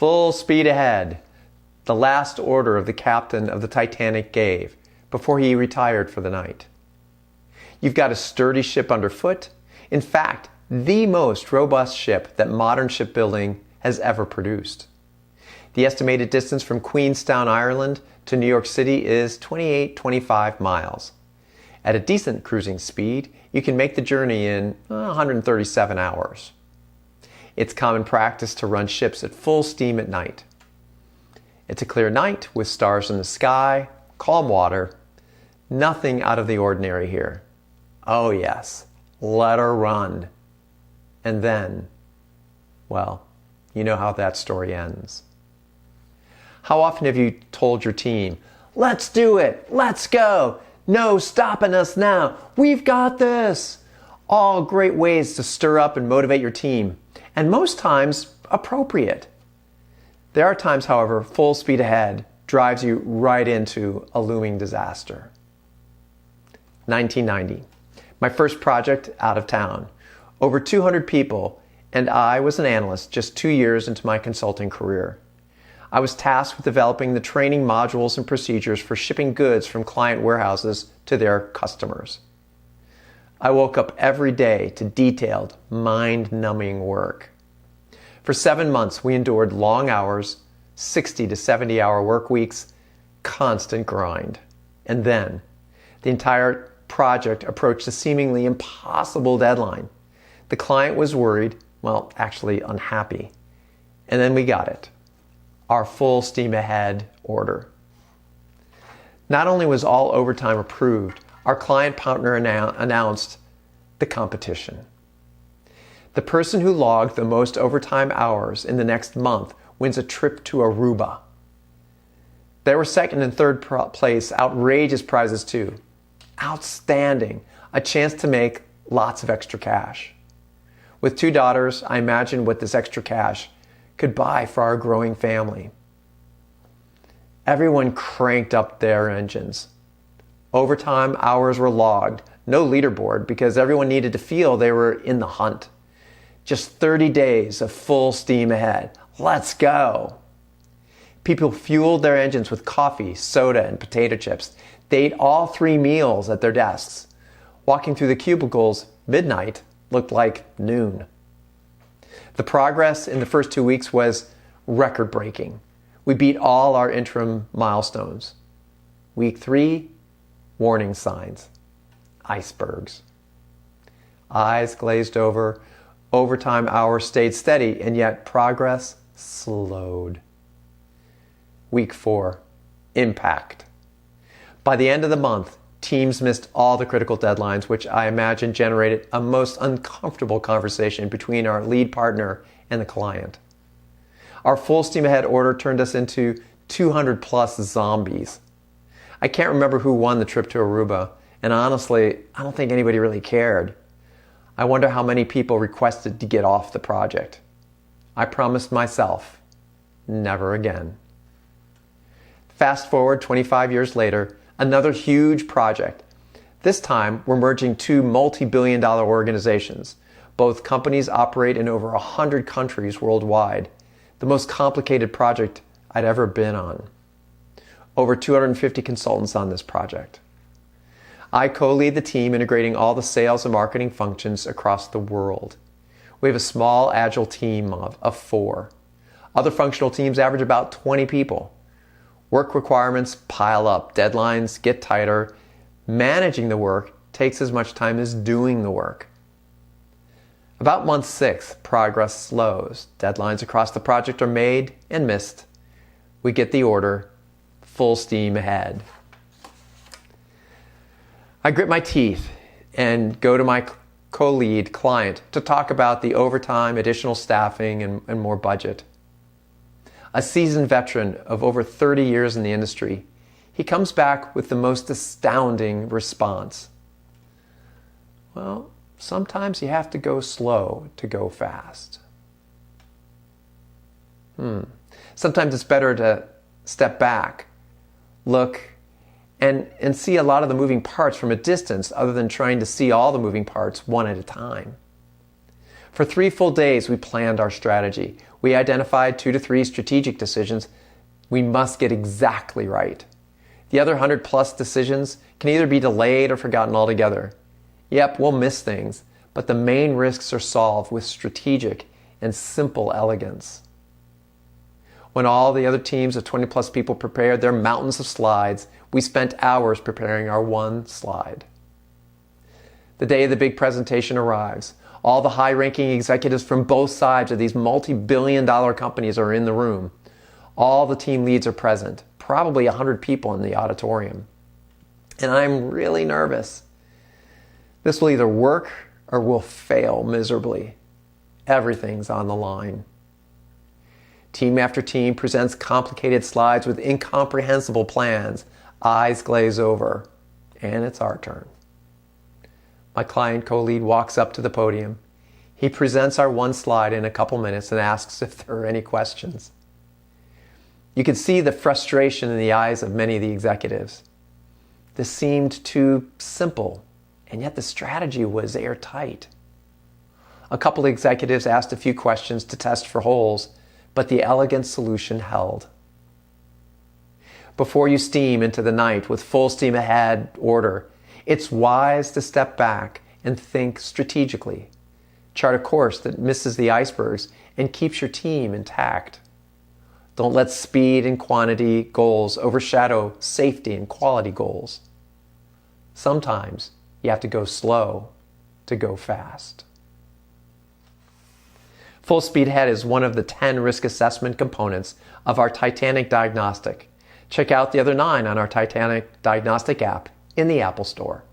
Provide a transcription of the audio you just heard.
Full speed ahead, the last order of the captain of the Titanic gave before he retired for the night. You've got a sturdy ship underfoot. In fact, the most robust ship that modern shipbuilding has ever produced. The estimated distance from Queenstown, Ireland to New York City is 25 miles. At a decent cruising speed, you can make the journey in 137 hours. It's common practice to run ships at full steam at night. It's a clear night with stars in the sky, calm water, nothing out of the ordinary here. Oh yes, let her run. And then, well, you know how that story ends. How often have you told your team, "Let's do it, let's go, no stopping us now, we've got this"? All great ways to stir up and motivate your team, and most times appropriate. There are times, however, full speed ahead drives you right into a looming disaster. 1990, my first project out of town. Over 200 people, and I was an analyst just 2 years into my consulting career. I was tasked with developing the training modules and procedures for shipping goods from client warehouses to their customers. I woke up every day to detailed, mind-numbing work. For 7 months, we endured long hours, 60 to 70-hour work weeks, constant grind. And then, the entire project approached a seemingly impossible deadline. The client was worried, well, actually unhappy. And then we got it. Our full steam ahead order. Not only was all overtime approved, our client partner announced the competition. The person who logged the most overtime hours in the next month wins a trip to Aruba. There were second and third place outrageous prizes too. Outstanding, a chance to make lots of extra cash. With 2 daughters, I imagined what this extra cash could buy for our growing family. Everyone cranked up their engines. Overtime hours were logged, no leaderboard because everyone needed to feel they were in the hunt. Just 30 days of full steam ahead. Let's go. People fueled their engines with coffee, soda, and potato chips. They ate all 3 meals at their desks. Walking through the cubicles, midnight looked like noon. The progress in the first 2 weeks was record-breaking. We beat all our interim milestones. Week 3, warning signs. Icebergs. Eyes glazed over, overtime hours stayed steady, and yet progress slowed. Week 4, impact. By the end of the month, teams missed all the critical deadlines, which I imagine generated a most uncomfortable conversation between our lead partner and the client. Our full steam ahead order turned us into 200 plus zombies. I can't remember who won the trip to Aruba, and honestly, I don't think anybody really cared. I wonder how many people requested to get off the project. I promised myself, never again. Fast forward 25 years later, another huge project. This time, we're merging 2 multi-billion-dollar organizations. Both companies operate in over 100 countries worldwide. The most complicated project I'd ever been on. Over 250 consultants on this project. I co-lead the team integrating all the sales and marketing functions across the world. We have a small, agile team of 4. Other functional teams average about 20 people. Work requirements pile up, deadlines get tighter. Managing the work takes as much time as doing the work. About month 6, progress slows. Deadlines across the project are made and missed. We get the order, full steam ahead. I grit my teeth and go to my co-lead client to talk about the overtime, additional staffing, and more budget. A seasoned veteran of over 30 years in the industry, he comes back with the most astounding response. Well, sometimes you have to go slow to go fast. Sometimes it's better to step back, look, and see a lot of the moving parts from a distance other than trying to see all the moving parts one at a time. For 3 full days, we planned our strategy. We identified 2 to 3 strategic decisions we must get exactly right. The other 100+ decisions can either be delayed or forgotten altogether. Yep, we'll miss things, but the main risks are solved with strategic and simple elegance. When all the other teams of 20+ people prepared their mountains of slides, we spent hours preparing our one slide. The day of the big presentation arrives. All the high-ranking executives from both sides of these multi-billion-dollar companies are in the room. All the team leads are present, probably 100 people in the auditorium. And I'm really nervous. This will either work or we'll fail miserably. Everything's on the line. Team after team presents complicated slides with incomprehensible plans. Eyes glaze over, and it's our turn. My client co-lead walks up to the podium. He presents our one slide in a couple minutes and asks if there are any questions. You can see the frustration in the eyes of many of the executives. This seemed too simple, and yet the strategy was airtight. A couple of executives asked a few questions to test for holes, but the elegant solution held. Before you steam into the night with full steam ahead order, it's wise to step back and think strategically. Chart a course that misses the icebergs and keeps your team intact. Don't let speed and quantity goals overshadow safety and quality goals. Sometimes you have to go slow to go fast. Full speed ahead is one of the 10 risk assessment components of our Titanic diagnostic. Check out the other 9 on our Titanic diagnostic app in the Apple Store.